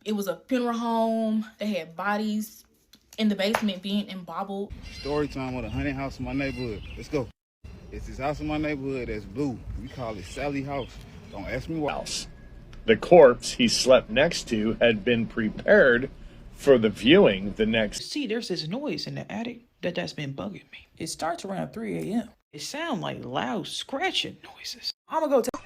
It was a funeral home. They had bodies in the basement being embobbled. Story time with a haunted house in my neighborhood. Let's go. It's this house in my neighborhood that's blue. We call it Sally House. Don't ask me why. The corpse he slept next to had been prepared for the viewing the next. See, there's this noise in the attic that's been bugging me. It starts around 3 a.m. It sounds like loud scratching noises. I'm gonna go tell.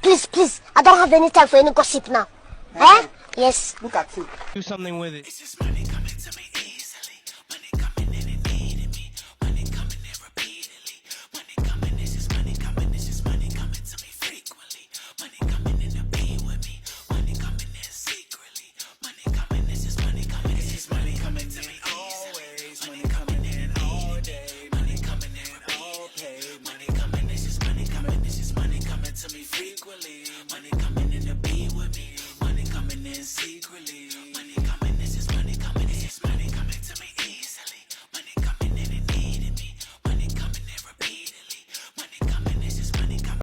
Please, I don't have any time for any gossip now. Huh? Yes. Look at you. Do something with it. It's just money coming to me easily. Money coming in and needing me. Money coming in repeatedly. Money coming, it's just money coming. It's just money coming to me frequently. Money coming in to be with me. Money coming in secretly. Money coming, it's just money coming. It's just money coming to me always. Money coming in all day. Money coming in all pay. Money coming, it's just money coming. It's just money coming to me frequently. Money coming in to be with me. Money coming in secretly. Money coming, it's just money coming. It's just money coming to me easily. Money coming in and needing me. Money coming in repeatedly. Money coming, it's just money coming.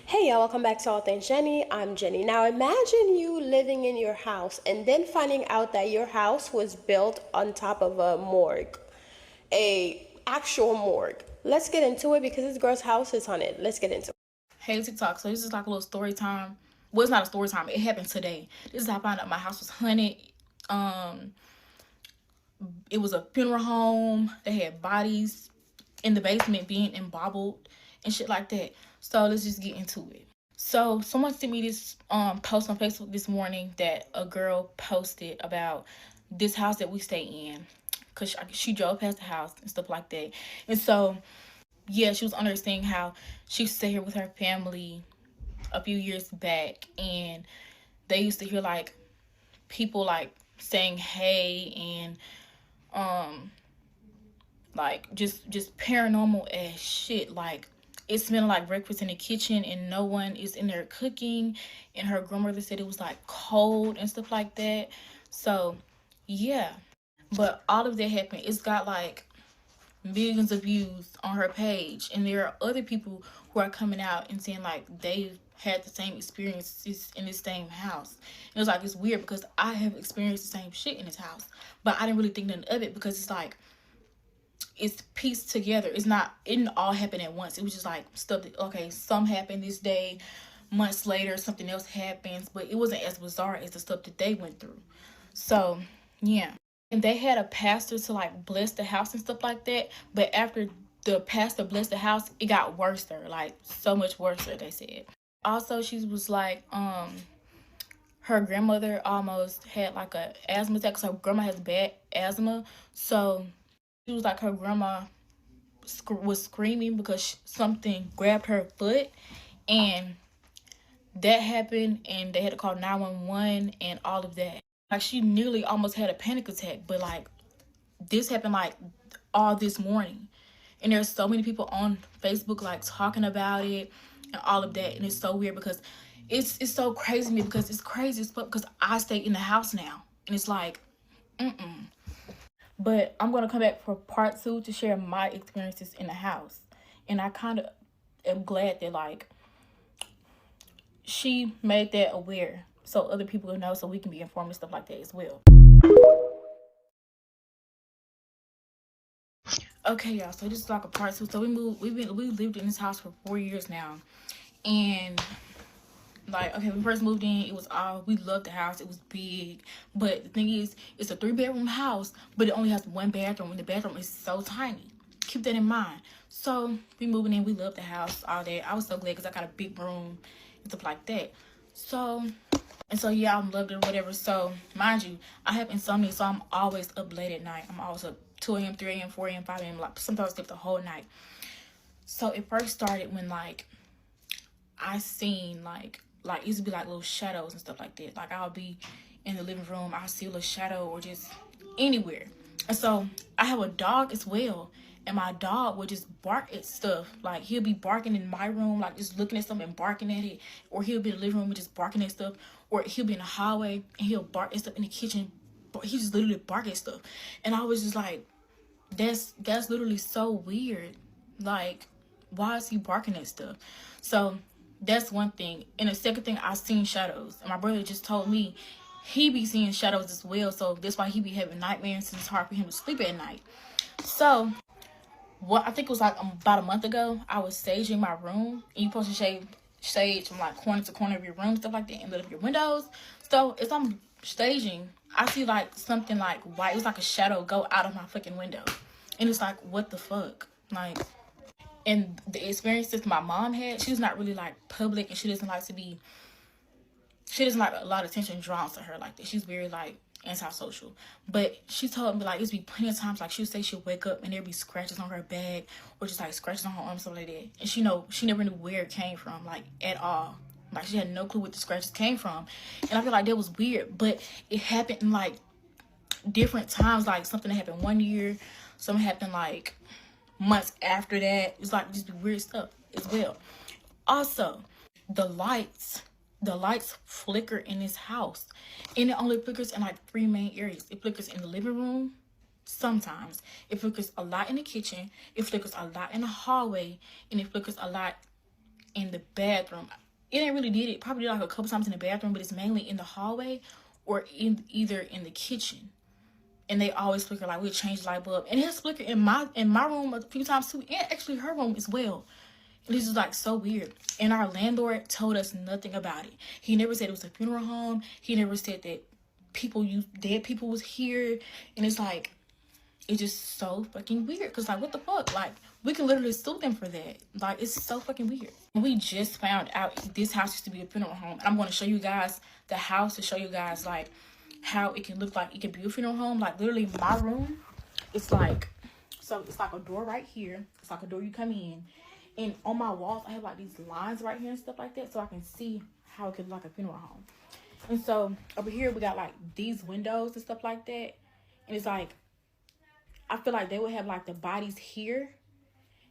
Hey y'all, welcome back to All Things Jenny. I'm Jenny. Now imagine you living in your house and then finding out that your house was built on top of a morgue, a actual morgue. Let's get into it because this girl's house is haunted. Let's get into it. Hey TikTok, so this is like a little story time. Well, it's not a story time. It happened today. This is how I found out my house was haunted. It was a funeral home. They had bodies in the basement being embobbled and shit like that. So let's just get into it. So someone sent me this post on Facebook this morning that a girl posted about this house that we stay in, because she drove past the house and stuff like that. And so yeah, she was understanding how she used to stay here with her family a few years back, and they used to hear like people like saying hey and like just paranormal ass shit. Like it smelled like breakfast in the kitchen and no one is in there cooking, and her grandmother said it was like cold and stuff like that. So yeah, but all of that happened. It's got like millions of views on her page, and there are other people who are coming out and saying like they've had the same experiences in this same house. And it's like, it's weird because I have experienced the same shit in this house, but I didn't really think nothing of it because it's like it's pieced together. It didn't all happen at once. It was just like stuff that, okay, some happened this day, months later something else happens, but it wasn't as bizarre as the stuff that they went through. So yeah, and they had a pastor to like bless the house and stuff like that, but after the pastor blessed the house, it got worse there, like so much worse there, they said. Also, she was like her grandmother almost had like a asthma attack because her grandma has bad asthma. So she was like, her grandma was screaming because something grabbed her foot, and that happened, and they had to call 911 and all of that. Like she nearly almost had a panic attack, but like this happened like all this morning, and there's so many people on Facebook like talking about it and all of that, and it's so weird because it's so crazy to me, because it's crazy as fuck because I stay in the house now, and it's like But I'm gonna come back for part 2 to share my experiences in the house, and I kind of am glad that like she made that aware so other people will know, so we can be informed and stuff like that as well. Okay, y'all, so this is like a part 2. So we lived in this house for 4 years now, and like, okay, when we first moved in, we loved the house. It was big, but the thing is, it's a 3-bedroom house, but it only has 1 bathroom, and the bathroom is so tiny. Keep that in mind. So we moving in, we love the house, all that. I was so glad because I got a big room and stuff like that. So yeah, I'm loved it or whatever. So mind you, I have insomnia, so I'm always up late at night. I'm always up 2 a.m., 3 a.m., 4 a.m., 5 a.m. Like sometimes I sleep the whole night. So it first started when like I seen like it used to be like little shadows and stuff like that. Like I'll be in the living room, I'll see a little shadow or just anywhere. And so I have a dog as well, and my dog would just bark at stuff. Like he'll be barking in my room, like just looking at something and barking at it, or he'll be in the living room and just barking at stuff, or he'll be in the hallway and he'll bark at stuff in the kitchen. He just literally bark at stuff, and I was just like, that's literally so weird. Like, why is he barking at stuff? So that's one thing. And the second thing, I seen shadows, and my brother just told me he be seeing shadows as well. So that's why he be having nightmares, since it's hard for him to sleep at night. So what I think it was like about a month ago, I was staging my room, and you supposed to stage from like corner to corner of your room, stuff like that, and lit up your windows. So as I'm staging, I see like something like white. It was like a shadow go out of my fucking window, and it's like, what the fuck, like. And the experiences my mom had, she's not really like public, and she doesn't like a lot of attention drawn to her like that. She's very like antisocial. But she told me like it's be plenty of times like she'll say she'll wake up and there'll be scratches on her back, or just like scratches on her arm, something like that. And she never knew where it came from, like at all. Like she had no clue where the scratches came from. And I feel like that was weird, but it happened in like different times. Like something that happened one year, something happened like months after that. It's like just weird stuff as well. Also, the lights flicker in this house, and it only flickers in like 3 main areas. It flickers in the living room sometimes, it flickers a lot in the kitchen, it flickers a lot in the hallway, and it flickers a lot in the bathroom. It ain't really did it probably like a couple times in the bathroom, but it's mainly in the hallway or either in the kitchen. And they always flicker. Like we'll change the light bulb, and it has flickered in my room a few times too, and actually her room as well. And this is like so weird. And our landlord told us nothing about it. He never said it was a funeral home. He never said that dead people was here. And it's like, it's just so fucking weird. Cause like, what the fuck? Like, we can literally sue them for that. Like, it's so fucking weird. And we just found out this house used to be a funeral home. And I'm going to show you guys the house to show you guys like how it can look like it could be a funeral home. Like literally my room, it's like, so it's like a door right here. It's like a door you come in. And on my walls, I have like these lines right here and stuff like that, so I can see how it could look like a funeral home. And so over here, we got like these windows and stuff like that. And it's like, I feel like they would have like the bodies here,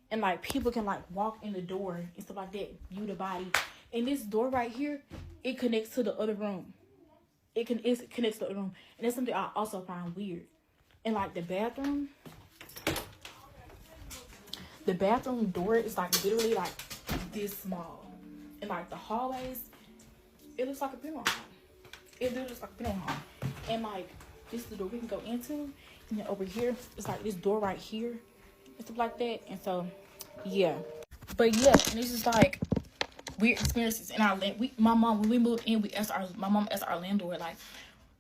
and like people can like walk in the door and stuff like that, view the body. And this door right here, it connects to the other room. It connects to the other room. And that's something I also find weird. And like the bathroom door is like literally like this small. And like the hallways, it looks like a funeral home. It literally looks like a funeral home. And like this is the door we can go into. And then over here, it's like this door right here and stuff like that. And so yeah. But yeah, and it's just like weird experiences in our land. My mom, when we moved in, my mom asked our landlord like,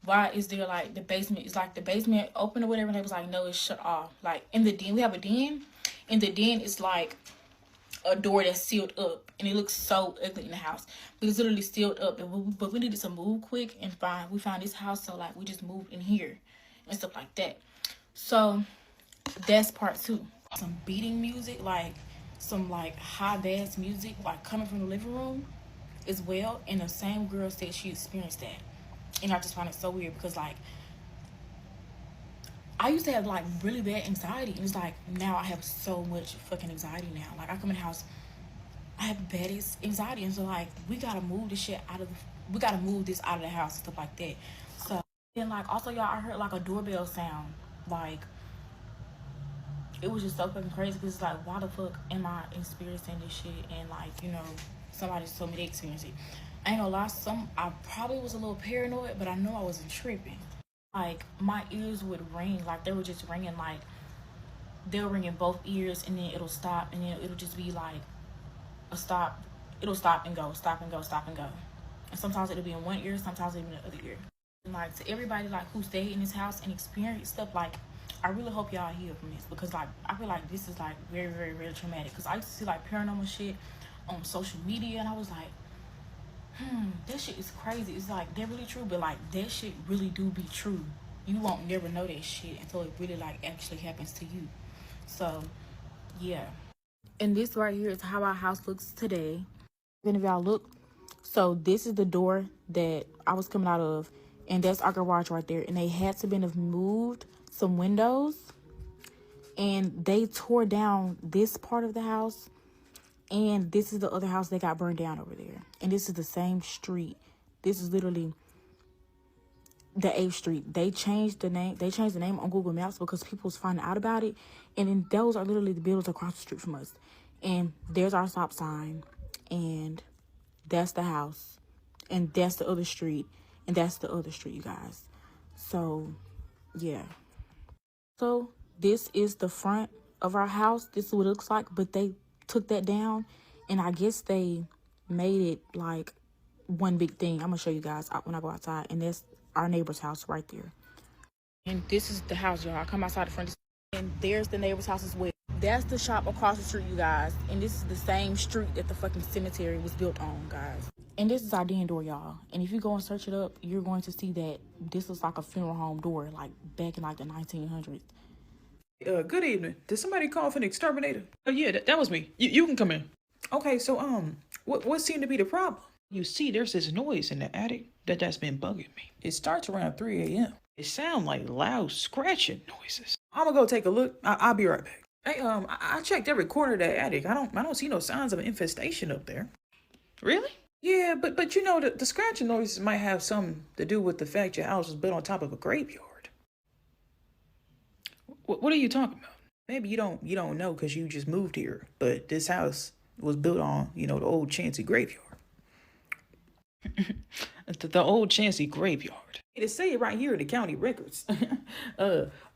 why is there like the basement? Is like the basement open or whatever? And they was like, no, it's shut off. Like in the den, we have a den. In the den, it's like a door that's sealed up, and it looks so ugly in the house. But it's literally sealed up. But we needed to move quick, and we found this house, so like we just moved in here and stuff like that. So that's part 2. Some beating music, like some like high bass music, like coming from the living room as well. And the same girl said she experienced that, and I just find it so weird because like I used to have like really bad anxiety, and it's like now I have so much fucking anxiety now. Like I come in the house, I have bad anxiety, and so like we gotta move this shit we gotta move this out of the house and stuff like that. So then like also y'all, I heard like a doorbell sound. Like it was just so fucking crazy because it's like, why the fuck am I experiencing this shit? And like, you know, somebody told me they experienced it. I ain't gonna lie, I probably was a little paranoid, but I know I wasn't tripping. Like my ears would ring, like they were just ringing, like they'll ring in both ears, and then it'll stop, and then it'll just be like a stop. It'll stop and go, stop and go, stop and go. And sometimes it'll be in one ear, sometimes it'll be in the other ear. And like to everybody like who stayed in this house and experienced stuff, like I really hope y'all heal from this, because like I feel like this is like very, very, very traumatic. Because I used to see like paranormal shit on social media, and I was like, that shit is crazy. It's like, they're really true, but like that shit really do be true. You won't never know that shit until it really like actually happens to you. So yeah. And this right here is how our house looks today. If y'all look, so this is the door that I was coming out of, and that's our garage right there. And they had to have moved some windows, and they tore down this part of the house. And this is the other house that got burned down over there. And this is the same street. This is literally the 8th Street. They changed the name. They changed the name on Google Maps because people was finding out about it. And then those are literally the buildings across the street from us. And there's our stop sign. And that's the house. And that's the other street. and that's the other street, you guys. So yeah. So this is the front of our house. This is what it looks like, but they took that down, and I guess they made it like one big thing. I'm gonna show you guys when I go outside, and that's our neighbor's house right there. And this is the house, y'all. I come outside the front, and there's the neighbor's house as well. That's the shop across the street, you guys. And this is the same street that the fucking cemetery was built on, guys. And this is our den door, y'all. And if you go and search it up, you're going to see that this looks like a funeral home door, like back in like the 1900s. Good evening. Did somebody call for an exterminator? Oh yeah, that was me. You can come in. Okay, so what seemed to be the problem? You see, there's this noise in the attic that's been bugging me. It starts around 3 a.m. It sounds like loud scratching noises. I'm gonna go take a look. I'll be right back. Hey, I checked every corner of that attic. I don't see no signs of an infestation up there. Really? Yeah, but you know, the scratching noises might have something to do with the fact your house was built on top of a graveyard. What are you talking about? Maybe you don't know because you just moved here, but this house was built on, the old Chancy graveyard. The old Chancy graveyard. It say it right here in the county records.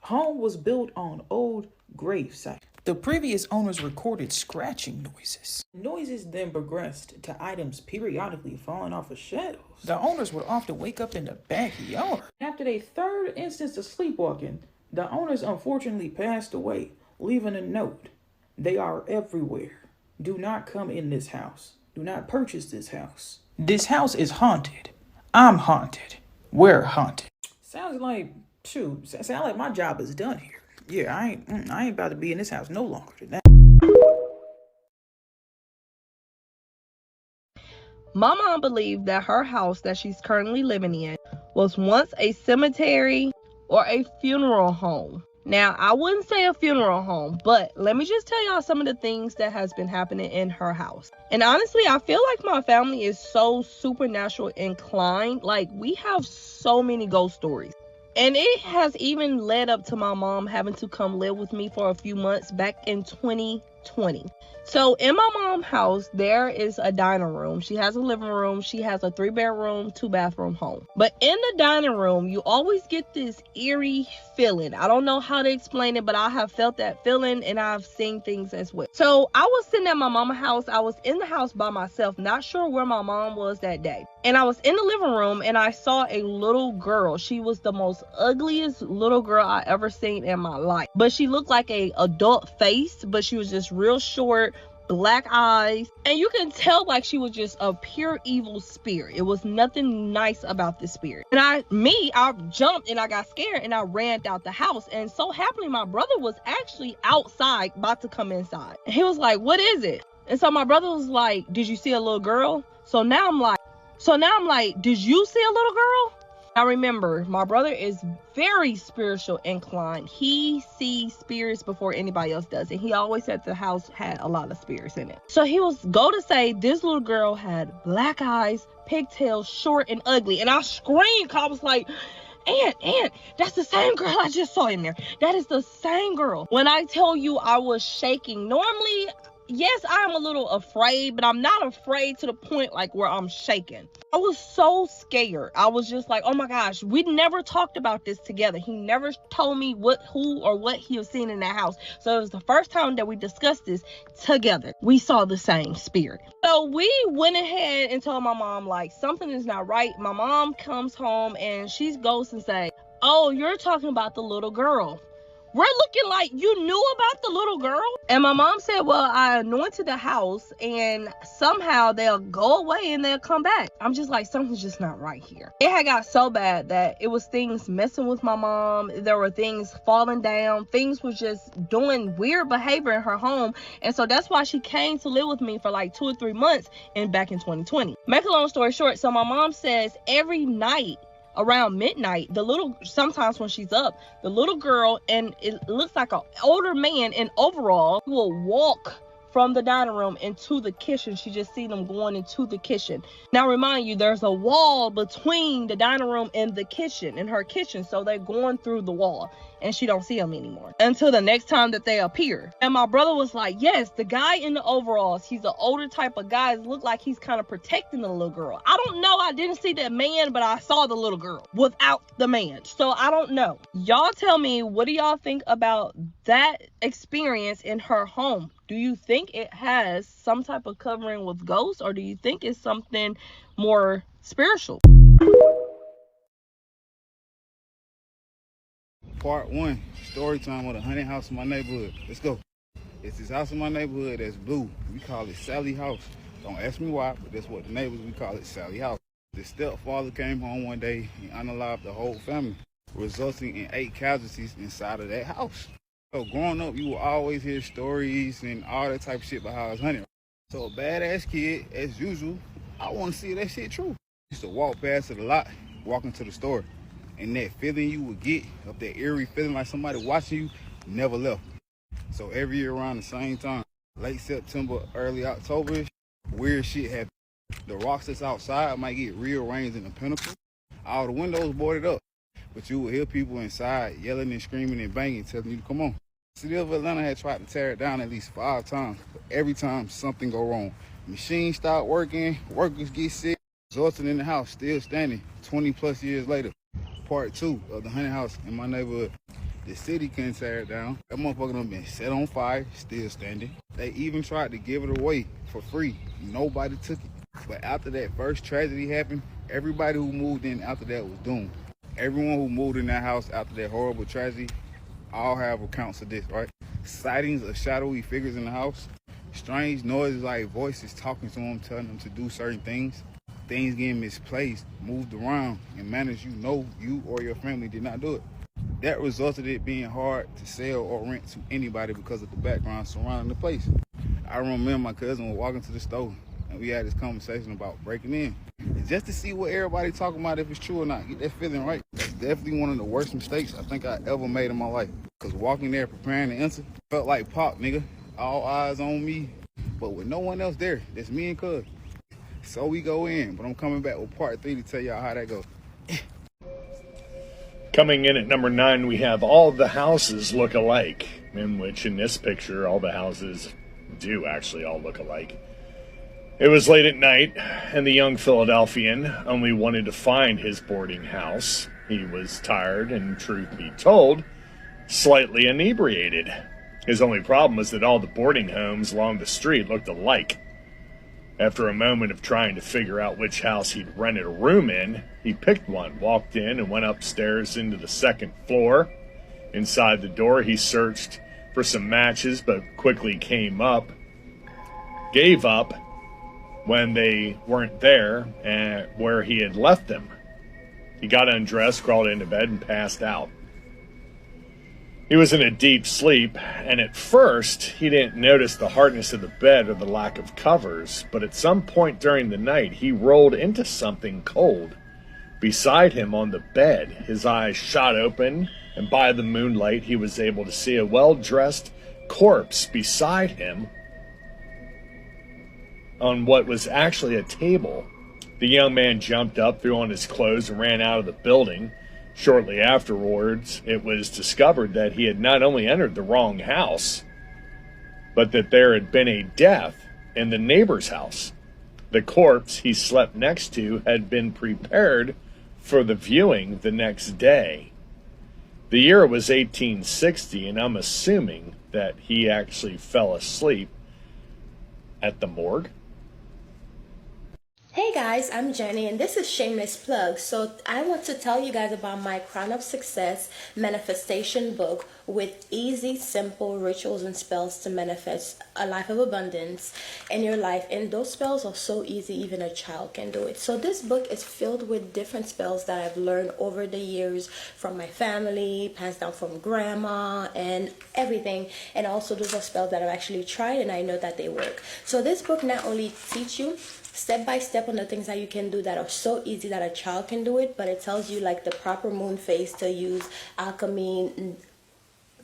Home was built on old grave site. The previous owners recorded scratching noises. Noises then progressed to items periodically falling off of shelves. The owners would often wake up in the backyard. After their third instance of sleepwalking, the owners unfortunately passed away, leaving a note. They are everywhere. Do not come in this house. Do not purchase this house. This house is haunted. I'm haunted. We're haunted. Sounds like my job is done here. Yeah, I ain't about to be in this house no longer than that. My mom believed that her house that she's currently living in was once a cemetery or a funeral home. Now, I wouldn't say a funeral home, but let me just tell y'all some of the things that has been happening in her house. And honestly, I feel like my family is so supernatural inclined. Like, we have so many ghost stories. And it has even led up to my mom having to come live with me for a few months back in 2020. So in my mom's house, there is a dining room. She has a living room. She has a 3-bedroom, 2-bathroom home. But in the dining room, you always get this eerie feeling. I don't know how to explain it, but I have felt that feeling and I've seen things as well. So I was sitting at my mama's house. I was in the house by myself, not sure where my mom was that day. And I was in the living room and I saw a little girl. She was the most ugliest little girl I ever seen in my life. But she looked like an adult face, but she was just real short, black eyes, and you can tell like she was just a pure evil spirit. It was nothing nice about this spirit. And I jumped and I got scared and I ran out the house. And so happily, my brother was actually outside about to come inside. And he was like, "What is it?" And so my brother was like, "Did you see a little girl?" So now I'm like, "Did you see a little girl?" Now remember, my brother is very spiritual inclined. He sees spirits before anybody else does. And he always said the house had a lot of spirits in it. So he was go to say this little girl had black eyes, pigtails, short and ugly. And I screamed because I was like, Aunt, that's the same girl I just saw in there. That is the same girl. When I tell you I was shaking, normally, yes, I'm a little afraid, but I'm not afraid to the point like where I'm shaking. I was so scared. I was just like, oh my gosh, we never talked about this together. He never told me who or what he was seeing in that house. So it was the first time that we discussed this together. We saw the same spirit. So we went ahead and told my mom, like, something is not right. My mom comes home and she goes and say, "Oh, you're talking about the little girl. We're looking like you knew about the little girl." And my mom said, "Well, I anointed the house and somehow they'll go away and they'll come back." I'm just like, something's just not right here. It had got so bad that it was things messing with my mom. There were things falling down. Things was just doing weird behavior in her home. And so that's why she came to live with me for like 2 or 3 months back in 2020. Make a long story short, so my mom says every night around midnight, sometimes when she's up, the little girl, and it looks like an older man in overall, will walk from the dining room into the kitchen. She just seen them going into the kitchen. Now, remind you, there's a wall between the dining room and the kitchen, in her kitchen. So they're going through the wall, and she don't see them anymore until the next time that they appear. And my brother was like, yes, the guy in the overalls, he's an older type of guy. It looked like he's kind of protecting the little girl. I don't know. I didn't see that man, but I saw the little girl without the man. So I don't know. Y'all tell me, what do y'all think about that experience in her home? Do you think it has some type of covering with ghosts, or do you think it's something more spiritual? Part 1, story time of the haunted house in my neighborhood. Let's go. It's this house in my neighborhood that's blue. We call it Sally House. Don't ask me why, but that's what the neighbors, we call it Sally House. The stepfather came home one day and unalived the whole family, resulting in 8 casualties inside of that house. So growing up, you will always hear stories and all that type of shit about how it's hunted. So a badass kid, as usual, I want to see that shit true. Used to walk past to the lot, walking to the store, and that feeling you would get of that eerie feeling like somebody watching you never left. So every year around the same time, late September, early October, weird shit happens. The rocks that's outside might get rearranged in the pinnacle. All the windows boarded up, but you will hear people inside yelling and screaming and banging, telling you to come on. The city of Atlanta had tried to tear it down at least 5 times, but every time something go wrong. Machines stop working, workers get sick, resulting in the house still standing 20 plus years later. Part 2 of the haunted house in my neighborhood. The city couldn't tear it down. That motherfucker done been set on fire, still standing. They even tried to give it away for free. Nobody took it. But after that first tragedy happened, everybody who moved in after that was doomed. Everyone who moved in that house after that horrible tragedy all have accounts of this, right? Sightings of shadowy figures in the house, strange noises like voices talking to them, telling them to do certain things, things getting misplaced, moved around in manners you know you or your family did not do it. That resulted in it being hard to sell or rent to anybody because of the background surrounding the place. I remember my cousin was walking to the store and we had this conversation about breaking in. And just to see what everybody talking about, if it's true or not, get that feeling right. That's definitely one of the worst mistakes I think I ever made in my life. Cause walking there preparing to enter, felt like Pop, nigga. All eyes on me, but with no one else there. That's me and cuz. So we go in, but I'm coming back with part 3 to tell y'all how that goes. Coming in at number 9, we have all the houses look alike, in which in this picture, all the houses do actually all look alike. It was late at night, and the young Philadelphian only wanted to find his boarding house. He was tired and, truth be told, slightly inebriated. His only problem was that all the boarding homes along the street looked alike. After a moment of trying to figure out which house he'd rented a room in, he picked one, walked in, and went upstairs into the 2nd floor. Inside the door, he searched for some matches, but quickly gave up when they weren't there and where he had left them. He got undressed, crawled into bed, and passed out. He was in a deep sleep, and at first, he didn't notice the hardness of the bed or the lack of covers, but at some point during the night, he rolled into something cold. Beside him on the bed, his eyes shot open, and by the moonlight, he was able to see a well-dressed corpse beside him on what was actually a table. The young man jumped up, threw on his clothes, and ran out of the building. Shortly afterwards, it was discovered that he had not only entered the wrong house, but that there had been a death in the neighbor's house. The corpse he slept next to had been prepared for the viewing the next day. The year was 1860, and I'm assuming that he actually fell asleep at the morgue. Hey guys, I'm Jenny and this is Shameless Plug. So I want to tell you guys about my Crown of Success manifestation book with easy, simple rituals and spells to manifest a life of abundance in your life. And those spells are so easy, even a child can do it. So this book is filled with different spells that I've learned over the years from my family, passed down from grandma and everything. And also those are spells that I've actually tried and I know that they work. So this book not only teach you step by step on the things that you can do that are so easy that a child can do it, but it tells you like the proper moon phase to use, alchemy,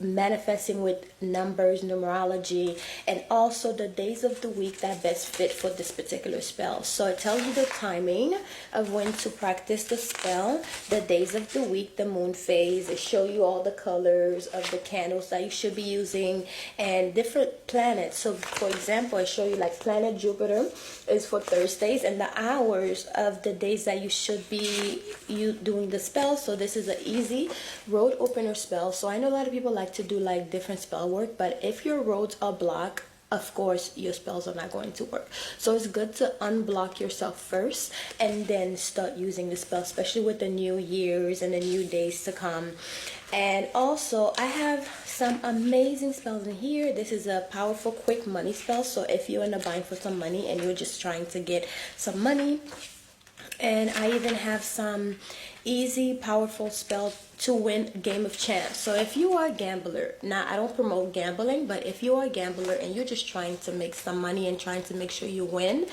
manifesting with numbers, numerology, and also the days of the week that best fit for this particular spell. So it tells you the timing of when to practice the spell, the days of the week, the moon phase. It show you all the colors of the candles that you should be using and different planets. So for example, I show you like planet Jupiter is for Thursdays and the hours of the days that you should be doing the spell. So this is an easy road opener spell. So I know a lot of people like to do like different spell work, but if your roads are blocked, of course your spells are not going to work. So it's good to unblock yourself first and then start using the spell, especially with the new years and the new days to come. And also I have some amazing spells in here. This is a powerful quick money spell. So if you're in a bind for some money and you're just trying to get some money, and I even have some easy powerful spell to win game of chance. So if you are a gambler, now I don't promote gambling, but if you are a gambler and you're just trying to make some money and trying to make sure you win,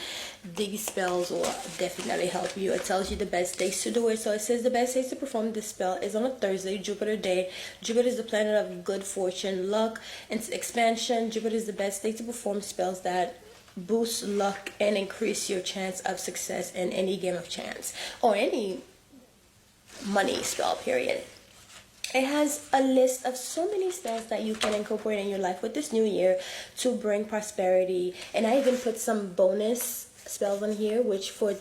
these spells will definitely help you. It tells you the best days to do it. So it says the best days to perform this spell is on a Thursday, Jupiter day. Jupiter is the planet of good fortune, luck, and expansion. Jupiter is the best day to perform spells that boost luck and increase your chance of success in any game of chance or any money spell, period. It has a list of so many spells that you can incorporate in your life with this new year to bring prosperity. And I even put some bonus spells on here, which for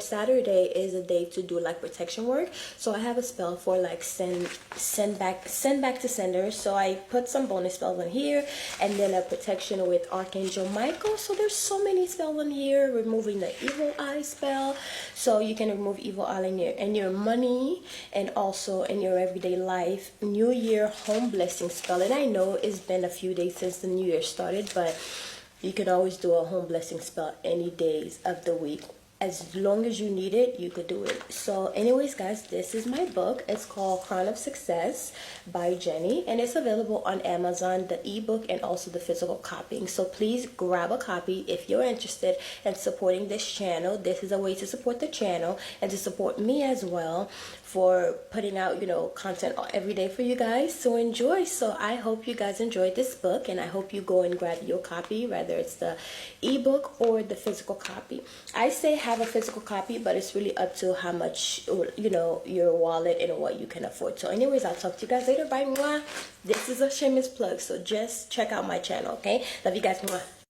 Saturday is a day to do like protection work. So I have a spell for like send back to senders. So I put some bonus spells on here, and then a protection with Archangel Michael. So there's so many spells on here. Removing the evil eye spell, so you can remove evil eye in your money and also in your everyday life. New Year home blessing spell, and I know it's been a few days since the new year started, but you can always do a home blessing spell any days of the week. As long as you need it, you could do it. So anyways, guys, this is my book. It's called Crown of Success by Jenny, and it's available on Amazon, the ebook and also the physical copying. So please grab a copy if you're interested in supporting this channel. This is a way to support the channel and to support me as well for putting out, you know, content every day for you guys to enjoy. So I hope you guys enjoyed this book, and I hope you go and grab your copy, whether it's the ebook or the physical copy. I say have a physical copy, but it's really up to how much, you know, your wallet and what you can afford. So anyways, I'll talk to you guys later. Bye. Mwah. This is a shameless plug, so just check out my channel, okay? Love you guys. Mwah.